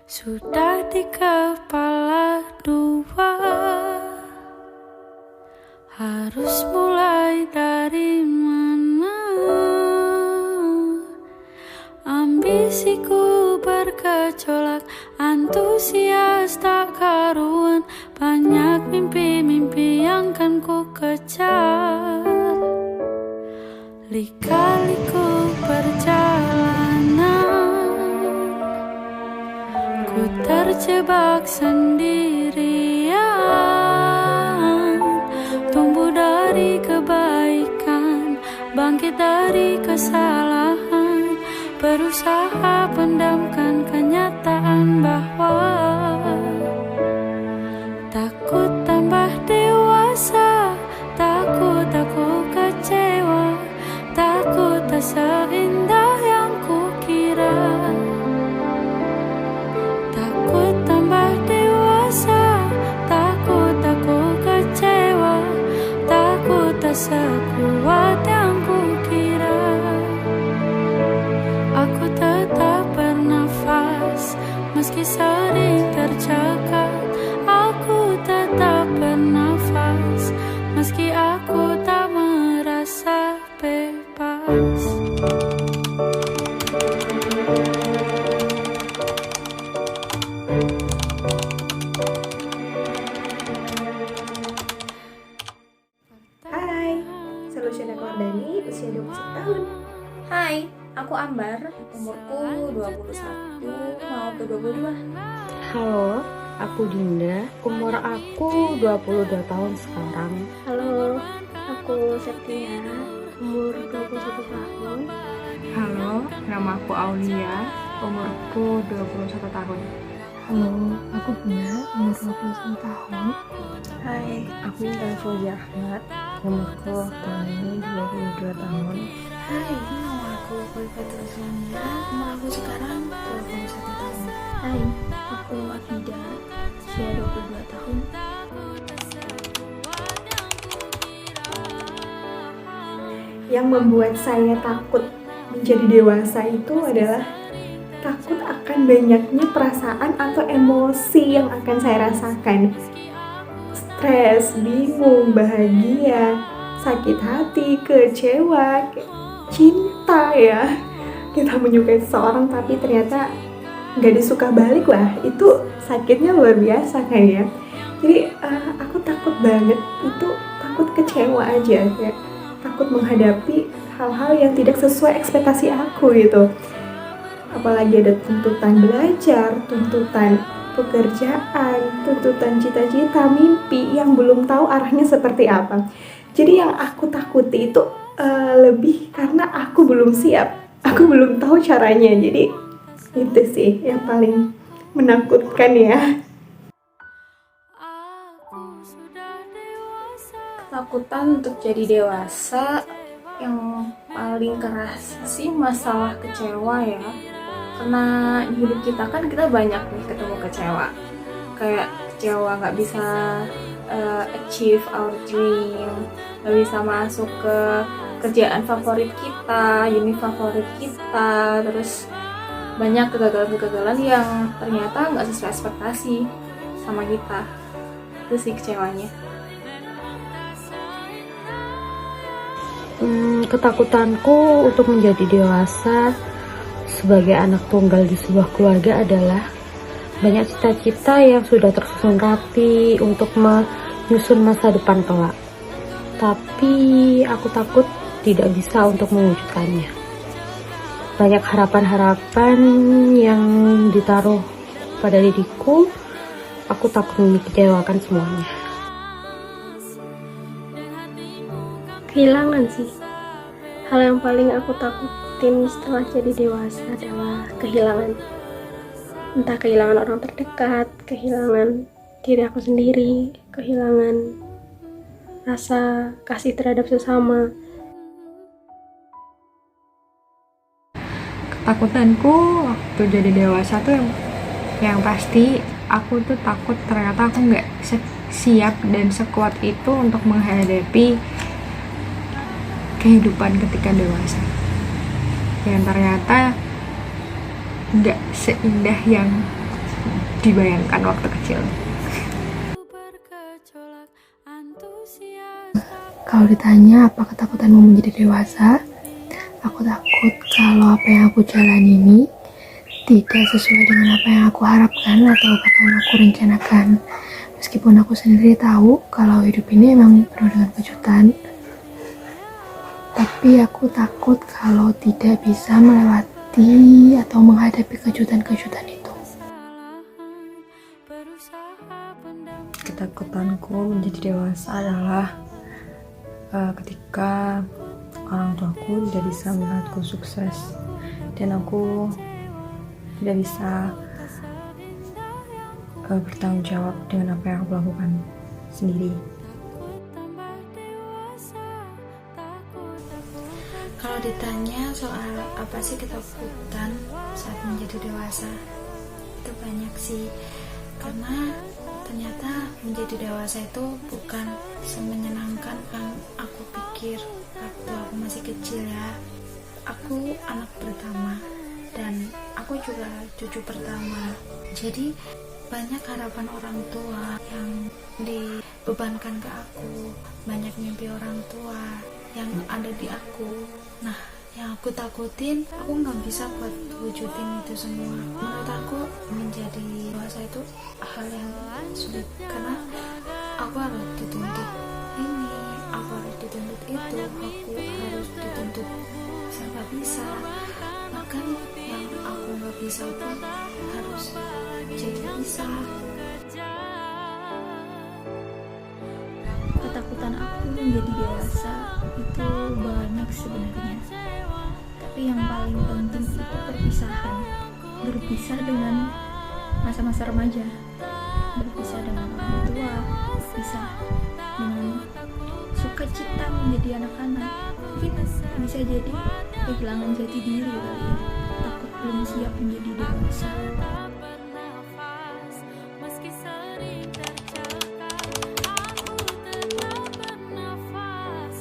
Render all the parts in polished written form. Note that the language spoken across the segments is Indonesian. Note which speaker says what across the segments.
Speaker 1: Sudah di kepala dua, harus mulai dari mana? Ambisiku bergejolak, antusias tak karuan, banyak mimpi-mimpi yang kan ku kejar. Lika-liku perjalanan, ku terjebak sendirian. Tumbuh dari kebaikan, bangkit dari kesalahan, berusaha pendamkan kenyataan bahwa takut tambah dewasa, takut aku kecewa, takut tak seindah yang kukira. Takut tambah dewasa, takut aku kecewa, takut tak sekuat yang kukira. Aku tetap bernafas, meski sering tercekat. Aku tetap bernafas, meski aku tak merasa bebas.
Speaker 2: Hai, Solusiana Wardani, usia 21 tahun.
Speaker 3: Hai, aku Ambar, umurku 21 mau ke 22.
Speaker 4: Halo, aku Dinda, umur aku 22 tahun sekarang.
Speaker 5: Halo, aku Septia, umur 21 tahun.
Speaker 6: Halo, nama aku Aulia, umurku 21 tahun.
Speaker 5: Halo, aku Bunda, umur 21 tahun.
Speaker 7: Hai, aku Intan Fauzi Ahmad, umurku tahun ini 22 tahun.
Speaker 8: Hai, nama aku Kulfatul Islamia, umur aku sekarang 21 tahun.
Speaker 5: Hai, aku Afida, usia 22 tahun.
Speaker 2: Yang membuat saya takut menjadi dewasa itu adalah takut akan banyaknya perasaan atau emosi yang akan saya rasakan. Stres, bingung, bahagia, sakit hati, kecewa, cinta ya. Kita menyukai seseorang tapi ternyata nggak disuka balik lah. Itu sakitnya luar biasa kan ya. Jadi aku takut banget, itu takut kecewa aja ya. Takut menghadapi hal-hal yang tidak sesuai ekspektasi aku gitu. Apalagi ada tuntutan belajar, tuntutan pekerjaan, tuntutan cita-cita, mimpi yang belum tahu arahnya seperti apa. Jadi yang aku takuti itu lebih karena aku belum siap, aku belum tahu caranya. Jadi itu sih yang paling menakutkan ya.
Speaker 3: Ketakutan untuk jadi dewasa yang paling keras sih masalah kecewa ya. Karena di hidup kita kan kita banyak nih ketemu kecewa. Kayak kecewa gak bisa achieve our dream, gak bisa masuk ke kerjaan favorit kita, unit favorit kita, terus banyak kegagalan-kegagalan yang ternyata gak sesuai ekspektasi sama kita. Itu sih kecewanya.
Speaker 4: Ketakutanku untuk menjadi dewasa sebagai anak tunggal di sebuah keluarga adalah banyak cita-cita yang sudah tersusun rapi untuk menyusun masa depan kelak. Tapi aku takut tidak bisa untuk mewujudkannya. Banyak harapan-harapan yang ditaruh pada diriku, aku takut mengecewakan semuanya.
Speaker 5: Kehilangan sih. Hal yang paling aku takutin setelah jadi dewasa adalah kehilangan. Entah kehilangan orang terdekat, kehilangan diri aku sendiri, kehilangan rasa kasih terhadap sesama.
Speaker 6: Ketakutanku waktu jadi dewasa tuh yang pasti aku tuh takut ternyata aku nggak siap dan sekuat itu untuk menghadapi kehidupan ketika dewasa, yang ternyata nggak seindah yang dibayangkan waktu kecil.
Speaker 5: Kalau ditanya apa ketakutanmu menjadi dewasa, aku takut kalau apa yang aku jalani ini tidak sesuai dengan apa yang aku harapkan atau bahkan aku rencanakan. Meskipun aku sendiri tahu kalau hidup ini emang penuh dengan kejutan, tapi aku takut kalau tidak bisa melewati atau menghadapi kejutan-kejutan itu.
Speaker 7: Ketakutanku menjadi dewasa adalah ketika orang tuaku tidak bisa melihatku sukses dan aku tidak bisa bertanggung jawab dengan apa yang aku lakukan sendiri.
Speaker 8: Kalau ditanya soal apa sih ketakutan saat menjadi dewasa, itu banyak sih, karena ternyata menjadi dewasa itu bukan semenyenangkan yang aku pikir waktu aku masih kecil ya. Aku anak pertama dan aku juga cucu pertama, jadi banyak harapan orang tua yang dibebankan ke aku, banyak mimpi orang tua yang ada di aku. Nah, yang aku takutin, aku nggak bisa buat wujudin itu semua. Menurut aku menjadi dewasa itu hal yang sulit, karena aku harus dituntut ini, aku harus dituntut itu, aku harus dituntut serba bisa. Bahkan yang aku nggak bisa pun harus jadi bisa.
Speaker 3: Ketakutan aku menjadi dewasa itu banyak sebenarnya, tapi yang paling penting itu perpisahan. Berpisah dengan masa-masa remaja, berpisah dengan orang tua, berpisah dengan sukacita menjadi anak-anak. Mungkin bisa jadi kehilangan jati diri kali ya, takut belum siap menjadi dewasa.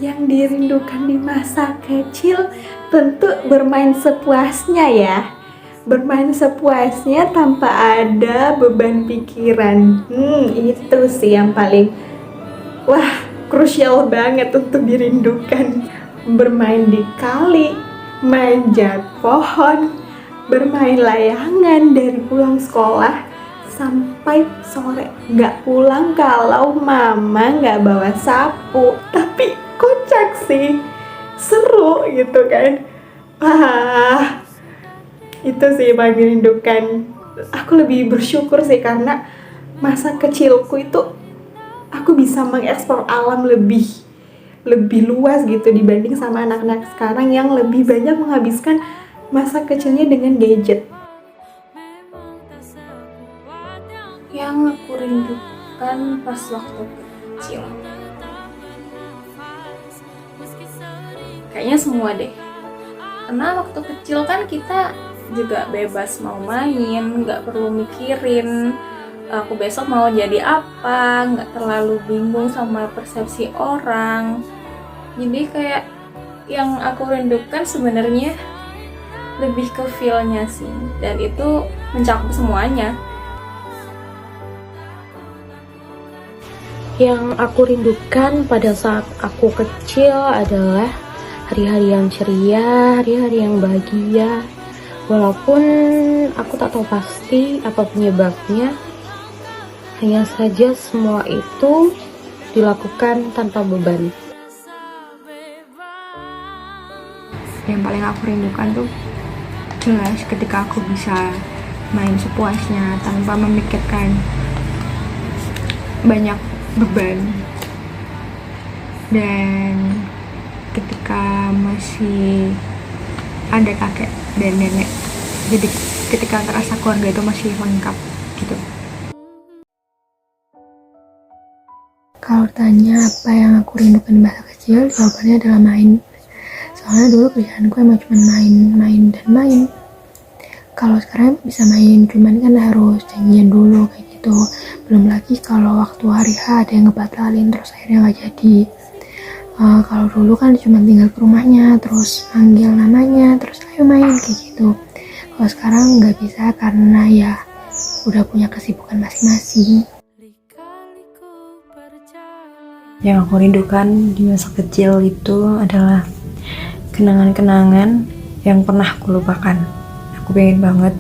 Speaker 2: Yang dirindukan di masa kecil tentu bermain sepuasnya ya. Bermain sepuasnya tanpa ada beban pikiran. Itu sih yang paling krusial banget untuk dirindukan. Bermain di kali, manjat pohon, bermain layangan dari pulang sekolah sampai sore. Nggak pulang kalau mama nggak bawa sapu. Tapi kocak sih, seru gitu kan. Itu sih yang paling dirindukan. Aku lebih bersyukur sih karena masa kecilku itu aku bisa mengeksplor alam lebih luas gitu dibanding sama anak-anak sekarang yang lebih banyak menghabiskan masa kecilnya dengan gadget.
Speaker 3: Yang aku rindukan pas waktu kecil, kayaknya semua deh, karena waktu kecil kan kita juga bebas mau main, nggak perlu mikirin aku besok mau jadi apa, nggak terlalu bingung sama persepsi orang. Jadi kayak yang aku rindukan sebenarnya lebih ke feel-nya sih, dan itu mencakup semuanya.
Speaker 4: Yang aku rindukan pada saat aku kecil adalah hari-hari yang ceria, hari-hari yang bahagia. Walaupun aku tak tahu pasti apa penyebabnya, hanya saja semua itu dilakukan tanpa beban.
Speaker 6: Yang paling aku rindukan tuh jelas ketika aku bisa main sepuasnya tanpa memikirkan banyak beban, dan ketika masih ada kakek dan nenek, jadi ketika terasa keluarga itu masih lengkap gitu.
Speaker 5: Kalau tanya apa yang aku rindukan di masa kecil, jawabannya adalah main. Soalnya dulu kerjaanku emang cuma main. Kalau sekarang bisa main, cuman kan harus janjian dulu kayak gitu. Belum lagi kalau waktu hari H ada yang ngebatalin terus akhirnya nggak jadi. Kalau dulu kan cuma tinggal ke rumahnya, terus panggil namanya, terus ayo main kayak gitu. Kalau sekarang nggak bisa karena ya
Speaker 7: udah punya kesibukan masing-masing. Yang aku rindukan di masa kecil itu adalah kenangan-kenangan yang pernah aku lupakan. Aku pengen banget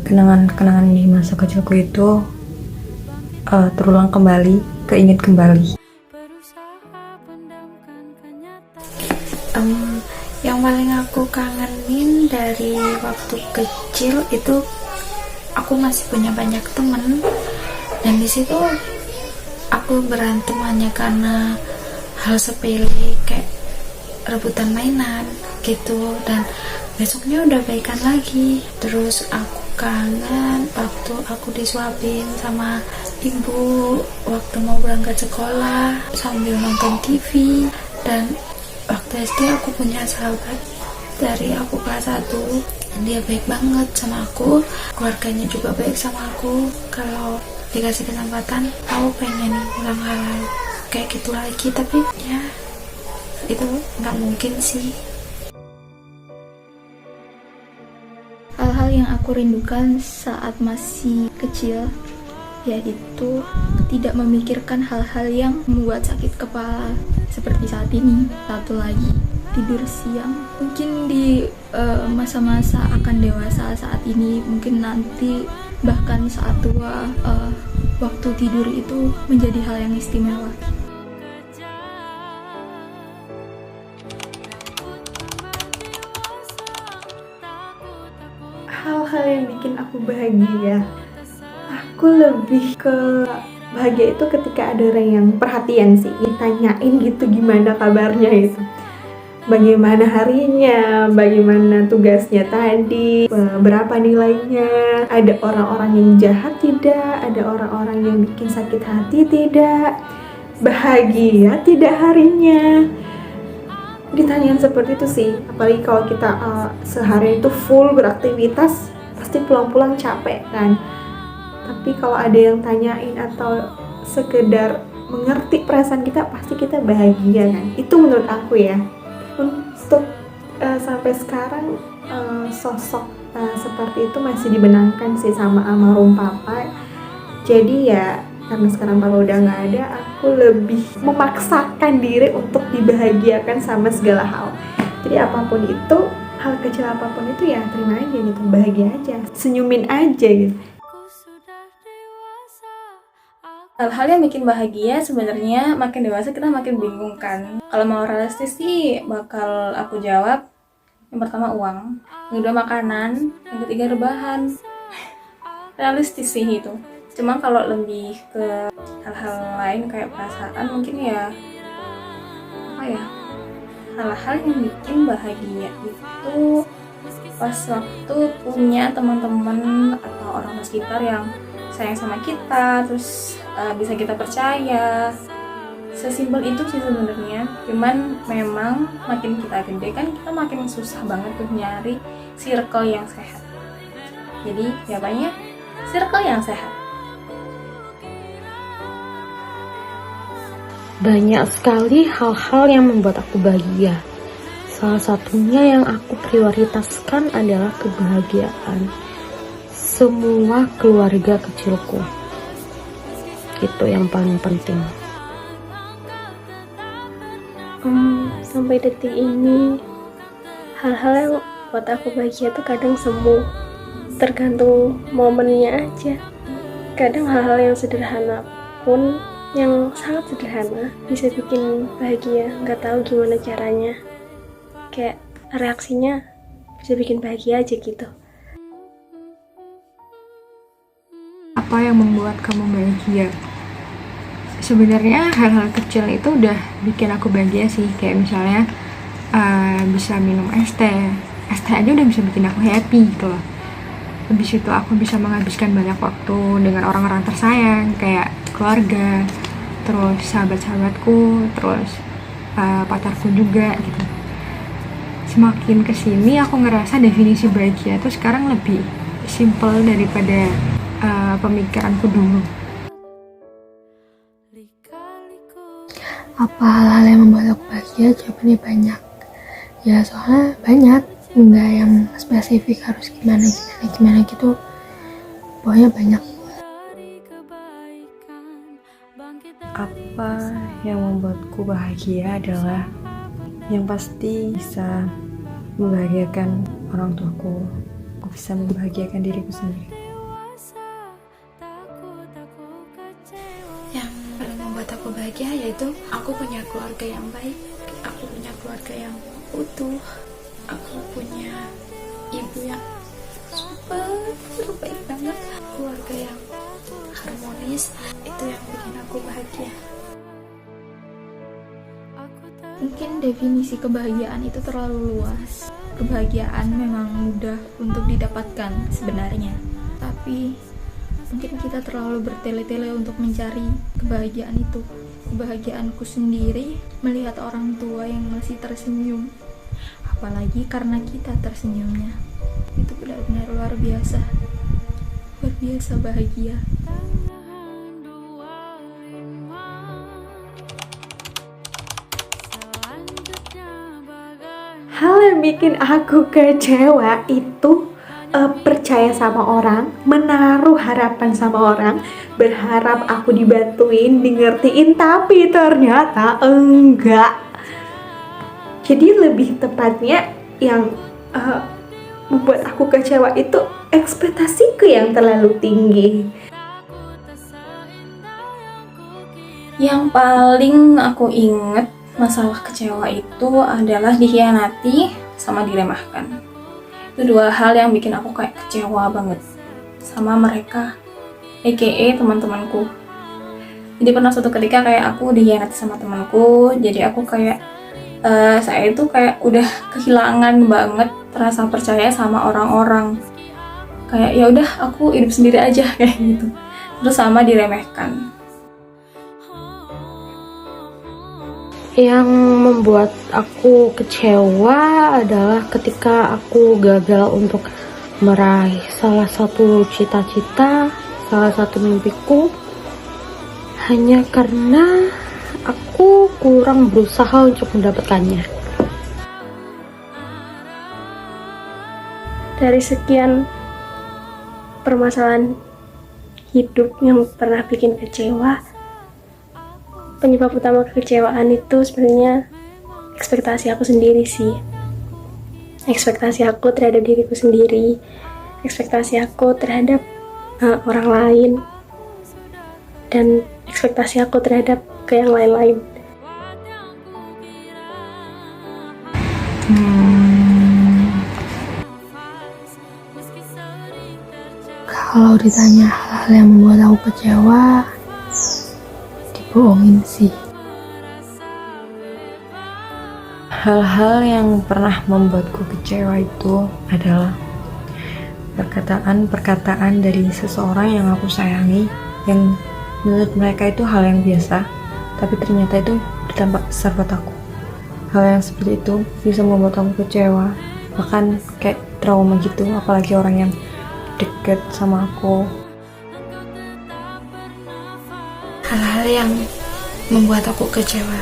Speaker 7: kenangan-kenangan di masa kecilku itu terulang kembali, keinget kembali.
Speaker 8: Yang paling aku kangenin dari waktu kecil itu aku masih punya banyak temen, dan di situ aku berantem hanya karena hal sepele kayak rebutan mainan gitu, dan besoknya udah baikan lagi. Terus aku kangen waktu aku disuapin sama ibu waktu mau berangkat sekolah sambil nonton TV. Dan waktu SD aku punya sahabat dari aku kelas 1, dan dia baik banget sama aku, keluarganya juga baik sama aku. Kalau dikasih kesempatan aku pengen ulang hal kayak gitu lagi, tapi ya itu nggak mungkin sih.
Speaker 3: Hal-hal yang aku rindukan saat masih kecil yaitu tidak memikirkan hal-hal yang membuat sakit kepala seperti saat ini. Satu lagi, tidur siang. Mungkin di masa-masa akan dewasa saat ini, mungkin nanti bahkan saat tua, waktu tidur itu menjadi hal yang istimewa.
Speaker 2: Hal-hal yang bikin aku bahagia, aku lebih ke bahagia itu ketika ada orang yang perhatian sih, ditanyain gitu gimana kabarnya itu, bagaimana harinya, bagaimana tugasnya tadi, berapa nilainya, ada orang-orang yang jahat tidak, ada orang-orang yang bikin sakit hati tidak, bahagia tidak harinya. Ditanyain seperti itu sih, apalagi kalau kita sehari itu full beraktivitas, pasti pulang-pulang capek kan. Tapi kalau ada yang tanyain atau sekedar mengerti perasaan kita, pasti kita bahagia kan. Itu menurut aku ya. Untuk sampai sekarang sosok seperti itu masih dibenangkan sih sama almarhum papa. Jadi ya karena sekarang papa udah nggak ada, aku lebih memaksakan diri untuk dibahagiakan sama segala hal. Jadi apapun itu, hal kecil apapun itu ya terima aja gitu, bahagia aja, senyumin aja gitu.
Speaker 3: Hal-hal yang bikin bahagia sebenarnya makin dewasa kita makin bingung kan. Kalau mau realistis sih bakal aku jawab, yang pertama uang, yang kedua makanan, yang ketiga rebahan. Realistis sih itu. Cuma kalau lebih ke hal-hal lain kayak perasaan, mungkin ya apa ya, hal-hal yang bikin bahagia itu pas waktu punya teman-teman atau orang sekitar yang sayang sama kita, terus bisa kita percaya. Sesimpel itu sih sebenarnya. Cuman memang makin kita gede kan kita makin susah banget tuh nyari circle yang sehat. Jadi jawabannya circle yang sehat.
Speaker 4: Banyak sekali hal-hal yang membuat aku bahagia. Salah satunya yang aku prioritaskan adalah kebahagiaan semua keluarga kecilku. Itu yang paling penting.
Speaker 5: Sampai detik ini, hal-hal yang buat aku bahagia tuh kadang semu, tergantung momennya aja. Kadang hal-hal yang sederhana pun, yang sangat sederhana bisa bikin bahagia, nggak tahu gimana caranya, kayak reaksinya bisa bikin bahagia aja gitu.
Speaker 6: Apa yang membuat kamu bahagia? Sebenarnya hal-hal kecil itu udah bikin aku bahagia sih, kayak misalnya bisa minum es teh aja udah bisa bikin aku happy gitu loh. Habis itu aku bisa menghabiskan banyak waktu dengan orang-orang tersayang kayak keluarga, terus sahabat-sahabatku, terus pacarku juga gitu. Semakin kesini aku ngerasa definisi bahagia itu sekarang lebih simple daripada pemikiranku dulu.
Speaker 7: Apa hal-hal yang membuat aku bahagia? Jawabannya banyak. Ya soalnya banyak, enggak yang spesifik harus gimana gitu. Pokoknya banyak. Apa yang membuatku bahagia adalah yang pasti bisa membahagiakan orang tuaku. Aku bisa membahagiakan diriku sendiri.
Speaker 8: Yang paling membuat aku bahagia yaitu aku punya keluarga yang baik, aku punya keluarga yang utuh, aku punya ibu yang super baik banget, keluarga yang harmonis. Itu yang bikin aku bahagia.
Speaker 3: Mungkin definisi kebahagiaan itu terlalu luas. Kebahagiaan memang mudah untuk didapatkan sebenarnya, tapi mungkin kita terlalu bertele-tele untuk mencari kebahagiaan itu. Kebahagiaanku sendiri melihat orang tua yang masih tersenyum, apalagi karena kita tersenyumnya. Itu benar-benar luar biasa bahagia.
Speaker 2: Hal yang bikin aku kecewa itu percaya sama orang, menaruh harapan sama orang, berharap aku dibantuin, dingertiin, tapi ternyata enggak. Jadi lebih tepatnya yang membuat aku kecewa itu ekspektasiku yang terlalu tinggi.
Speaker 3: Yang paling aku inget masalah kecewa itu adalah dikhianati sama diremehkan. Itu dua hal yang bikin aku kayak kecewa banget sama mereka, aka teman-temanku. Jadi pernah suatu ketika kayak aku dikhianati sama temanku, jadi aku kayak saya itu kayak udah kehilangan banget rasa percaya sama orang-orang. Kayak ya udah aku hidup sendiri aja kayak gitu. Terus sama diremehkan.
Speaker 4: Yang membuat aku kecewa adalah ketika aku gagal untuk meraih salah satu cita-cita, salah satu mimpiku, hanya karena aku kurang berusaha untuk mendapatkannya.
Speaker 5: Dari sekian permasalahan hidup yang pernah bikin kecewa, penyebab utama kekecewaan itu sebenarnya ekspektasi aku sendiri sih. Ekspektasi aku terhadap diriku sendiri, ekspektasi aku terhadap orang lain, dan ekspektasi aku terhadap ke yang lain-lain.
Speaker 7: Kalau ditanya hal yang membuat aku kecewa, dibohongin sih. Hal-hal yang pernah membuatku kecewa itu adalah perkataan-perkataan dari seseorang yang aku sayangi, yang menurut mereka itu hal yang biasa, tapi ternyata itu berdampak besar buat aku. Hal yang seperti itu bisa membuat aku kecewa, bahkan kayak trauma gitu, apalagi orang yang deket sama aku.
Speaker 8: Hal-hal yang membuat aku kecewa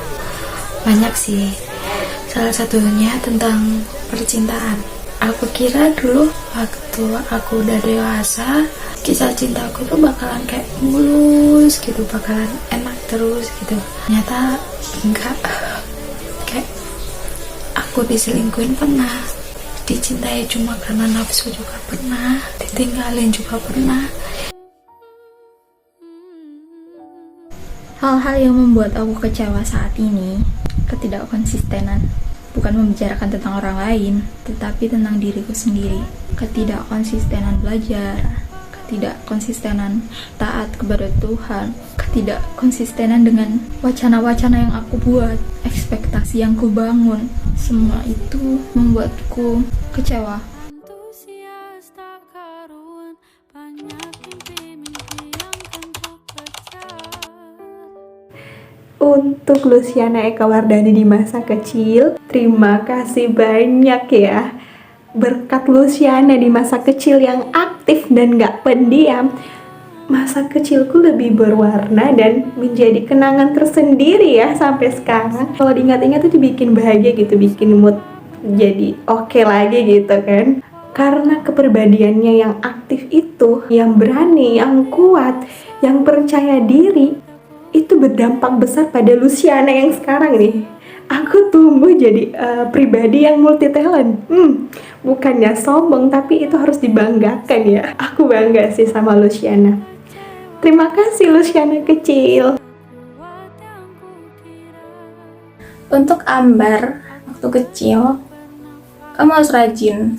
Speaker 8: banyak sih. Salah satunya tentang percintaan. Aku kira dulu waktu aku udah dewasa, kisah cintaku tuh bakalan kayak mulus gitu, bakalan enak terus gitu. Ternyata enggak. Kayak aku diselingkuhin pernah, dicintai cuma karena nafsu juga pernah, ditinggalin juga pernah.
Speaker 3: Hal-hal yang membuat aku kecewa saat ini, ketidakkonsistenan. Bukan membicarakan tentang orang lain, tetapi tentang diriku sendiri. Ketidakkonsistenan belajar, ketidakkonsistenan taat kepada Tuhan, ketidakkonsistenan dengan wacana-wacana yang aku buat, ekspektasi yang ku bangun. Semua itu membuatku kecewa.
Speaker 2: Untuk Luciana Eka Wardani di masa kecil, terima kasih banyak ya. Berkat Luciana di masa kecil yang aktif dan gak pendiam, masa kecilku lebih berwarna dan menjadi kenangan tersendiri ya sampai sekarang. Kalau diingat-ingat tuh dibikin bahagia gitu, bikin mood jadi oke lagi gitu kan. Karena kepribadiannya yang aktif itu, yang berani, yang kuat, yang percaya diri, itu berdampak besar pada Luciana yang sekarang nih. Aku tumbuh jadi pribadi yang multi talent. Bukannya sombong, tapi itu harus dibanggakan ya. Aku bangga sih sama Luciana. Terima kasih Luciana kecil.
Speaker 3: Untuk Ambar, waktu kecil, kamu harus rajin.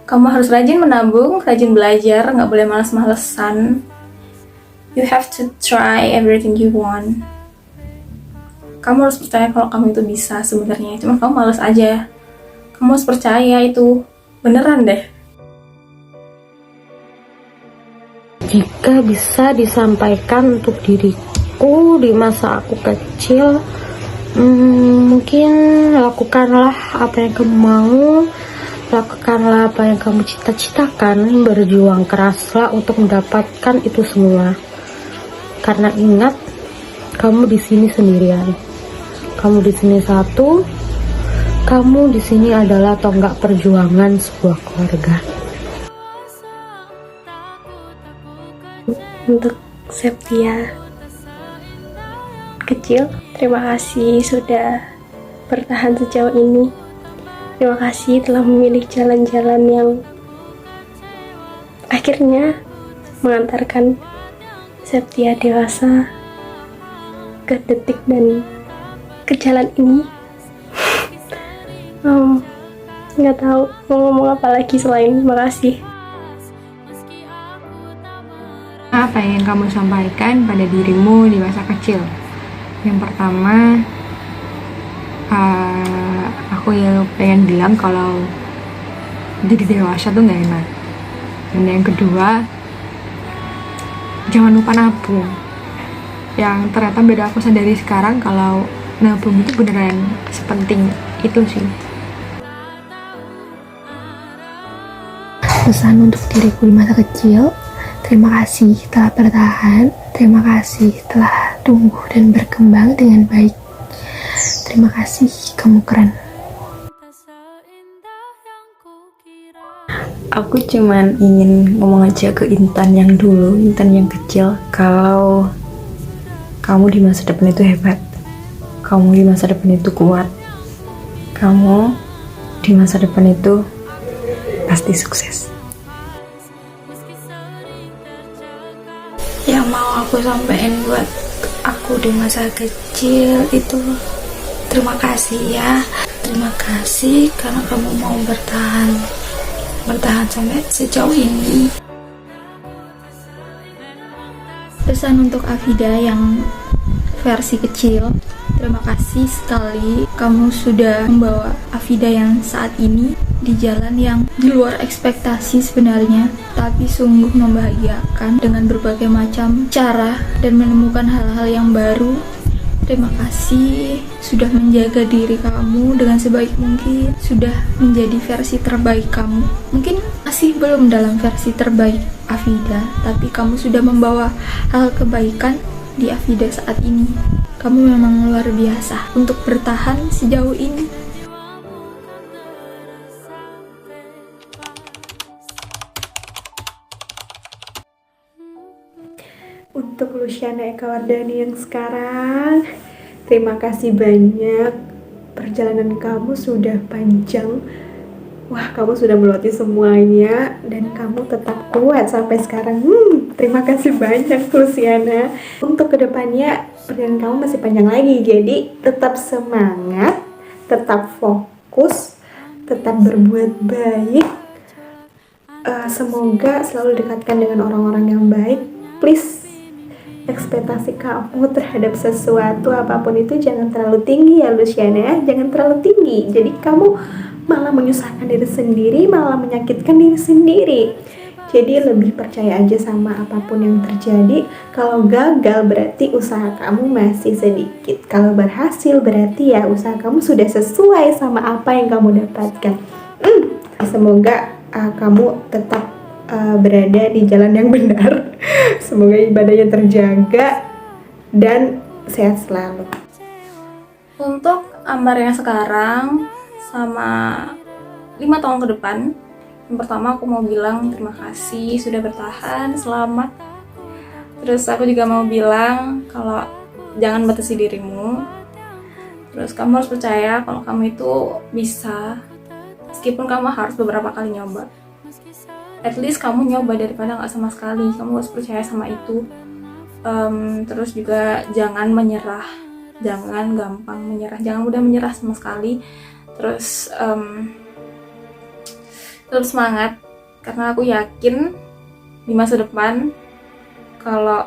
Speaker 3: Kamu harus rajin menabung, rajin belajar, nggak boleh malas-malesan. You have to try everything you want. Kamu harus percaya kalau kamu itu bisa sebenarnya, cuma kamu malas aja. Kamu harus percaya itu, beneran deh.
Speaker 4: Jika bisa disampaikan untuk diriku di masa aku kecil, mungkin lakukanlah apa yang kamu mau, lakukanlah apa yang kamu cita-citakan, berjuang keraslah untuk mendapatkan itu semua. Karena ingat, kamu di sini sendirian, kamu di sini satu, kamu di sini adalah tonggak perjuangan sebuah keluarga.
Speaker 5: Untuk Septia kecil, terima kasih sudah bertahan sejauh ini. Terima kasih telah memilih jalan-jalan yang akhirnya mengantarkan Septia dewasa ke detik dan ke jalan ini. Nggak tahu mau ngomong apa lagi selain makasih.
Speaker 6: Apa yang ingin kamu sampaikan pada dirimu di masa kecil? Yang pertama, aku yang pengen bilang kalau jadi dewasa tuh nggak enak. Dan yang kedua, jangan lupa nabung. Yang ternyata beda aku sadari sekarang kalau nabung itu beneran sepenting itu sih.
Speaker 9: Pesan untuk diriku di masa kecil, terima kasih telah bertahan, terima kasih telah tumbuh dan berkembang dengan baik. Terima kasih, kamu keren.
Speaker 7: Aku cuman ingin ngomong aja ke Intan yang dulu, Intan yang kecil, kalau kamu di masa depan itu hebat, kamu di masa depan itu kuat, kamu di masa depan itu pasti sukses.
Speaker 8: Yang mau aku sampaikan buat aku di masa kecil itu, terima kasih ya, terima kasih karena kamu mau bertahan sampai sejauh ini. Pesan untuk Afida yang versi kecil, terima kasih sekali kamu sudah membawa Afida yang saat ini di jalan yang di luar ekspektasi sebenarnya, tapi sungguh membahagiakan dengan berbagai macam cara dan menemukan hal-hal yang baru. Terima kasih sudah menjaga diri kamu dengan sebaik mungkin, sudah menjadi versi terbaik kamu. Mungkin masih belum dalam versi terbaik Afida, tapi kamu sudah membawa hal kebaikan di Afida saat ini. Kamu memang luar biasa untuk bertahan sejauh ini.
Speaker 2: Untuk Luciana Ekawardani yang sekarang, terima kasih banyak. Perjalanan kamu sudah panjang. Wah, kamu sudah melewati semuanya dan kamu tetap kuat sampai sekarang. Terima kasih banyak Luciana. Untuk kedepannya, perjalanan kamu masih panjang lagi. Jadi tetap semangat, tetap fokus, tetap berbuat baik. Semoga selalu dekatkan dengan orang-orang yang baik. Please, ekspektasi kamu terhadap sesuatu apapun itu jangan terlalu tinggi ya Luciana, jangan terlalu tinggi, jadi kamu malah menyusahkan diri sendiri, malah menyakitkan diri sendiri. Jadi lebih percaya aja sama apapun yang terjadi. Kalau gagal berarti usaha kamu masih sedikit, kalau berhasil berarti ya usaha kamu sudah sesuai sama apa yang kamu dapatkan. Semoga kamu tetap berada di jalan yang benar. Semoga ibadahnya terjaga dan sehat selalu.
Speaker 3: Untuk Ambar yang sekarang sama 5 tahun ke depan, Yang pertama aku mau bilang terima kasih sudah bertahan, selamat. Terus aku juga mau bilang kalau jangan batasi dirimu. Terus kamu harus percaya kalau kamu itu bisa, meskipun kamu harus beberapa kali nyoba. At least kamu nyoba daripada nggak sama sekali. Kamu harus percaya sama itu. Terus juga jangan menyerah, jangan gampang menyerah, jangan mudah menyerah sama sekali. Terus tetap semangat, karena aku yakin di masa depan kalau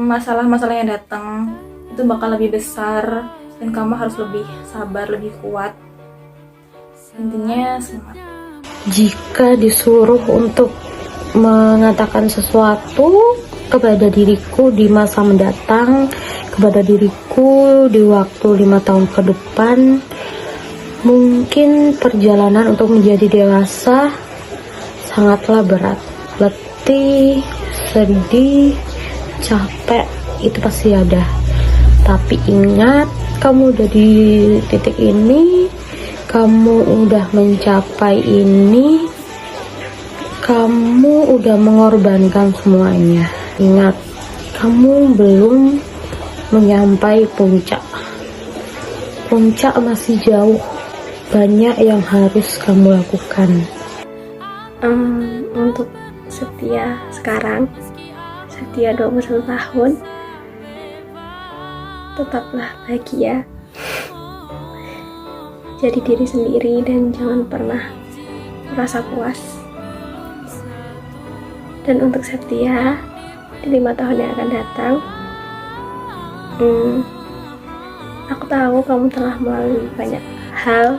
Speaker 3: masalah-masalah yang datang itu bakal lebih besar dan kamu harus lebih sabar, lebih kuat. Intinya semangat.
Speaker 4: Jika disuruh untuk mengatakan sesuatu kepada diriku di masa mendatang, kepada diriku di waktu 5 tahun ke depan, mungkin perjalanan untuk menjadi dewasa sangatlah berat, letih, sedih, capek, itu pasti ada. Tapi ingat, kamu udah di titik ini, kamu udah mencapai ini, kamu udah mengorbankan semuanya. Ingat, kamu belum menyampai puncak. Puncak masih jauh. Banyak yang harus kamu lakukan.
Speaker 5: Untuk Setia sekarang, Setia 21 tahun, tetaplah bahagia, jadi diri sendiri dan jangan pernah merasa puas. Dan untuk Setia di 5 tahun yang akan datang, aku tahu kamu telah melalui banyak hal.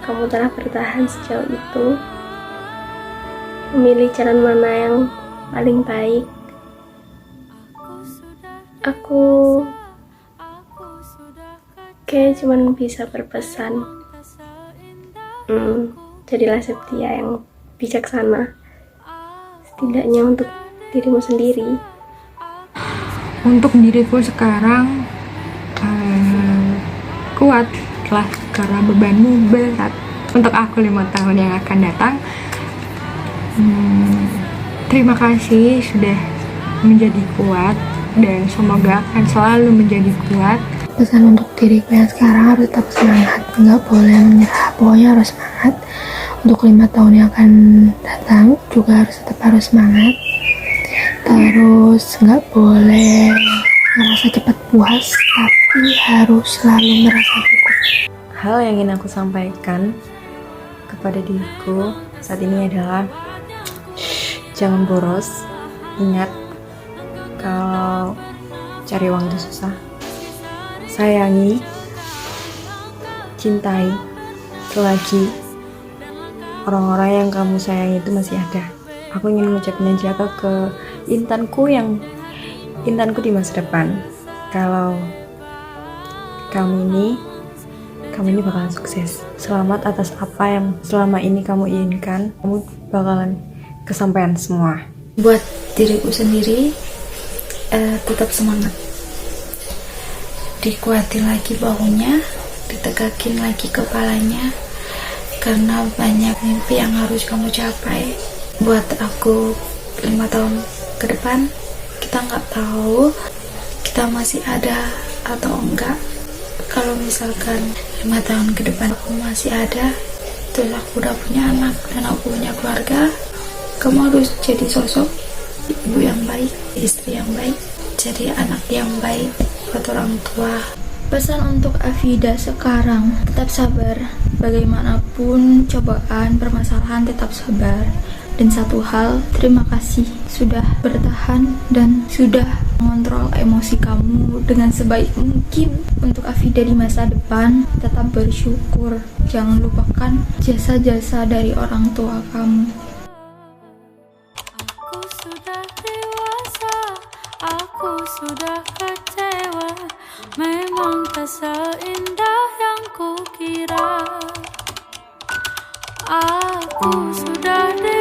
Speaker 5: Kamu telah bertahan sejauh itu, memilih jalan mana yang paling baik. Aku kayak cuman bisa berpesan, jadilah Setia yang bijaksana, setidaknya untuk dirimu sendiri.
Speaker 6: Untuk diriku sekarang kuat lah, karena bebanmu berat. Untuk aku 5 tahun yang akan datang, terima kasih sudah menjadi kuat dan semoga akan selalu menjadi kuat.
Speaker 9: Pesan untuk diriku yang sekarang harus tetap semangat, nggak boleh menyerah, pokoknya harus semangat. Untuk 5 tahun yang akan datang juga harus semangat. Terus nggak boleh ngerasa cepat puas, tapi harus selalu merasa cukup.
Speaker 7: Hal yang ingin aku sampaikan kepada diriku saat ini adalah jangan boros. Ingat, kalau cari uang itu susah. Sayangi, cintai selagi orang-orang yang kamu sayangi itu masih ada. Aku ingin mengucapkan jaga ke intanku di masa depan. Kalau kamu ini bakalan sukses. Selamat atas apa yang selama ini kamu inginkan. Kamu bakalan kesampaian semua.
Speaker 8: Buat diriku sendiri, tetap semangat. Dikuatin lagi bahunya, ditegakin lagi kepalanya, karena banyak mimpi yang harus kamu capai. Buat aku 5 tahun ke depan, kita nggak tahu kita masih ada atau enggak. Kalau misalkan 5 tahun ke depan aku masih ada, terus aku udah punya anak dan aku punya keluarga, kamu harus jadi sosok ibu yang baik, istri yang baik, jadi anak yang baik buat orang tua. Pesan untuk Afida sekarang, tetap sabar. Bagaimanapun cobaan, permasalahan, tetap sabar. Dan satu hal, terima kasih sudah bertahan dan sudah mengontrol emosi kamu dengan sebaik mungkin. Untuk Afida di masa depan, tetap bersyukur. Jangan lupakan jasa-jasa dari orang tua kamu.
Speaker 1: Aku sudah dewasa, aku sudah kecewa. Memang tak seindah yang kukira. Aku sudah dewasa.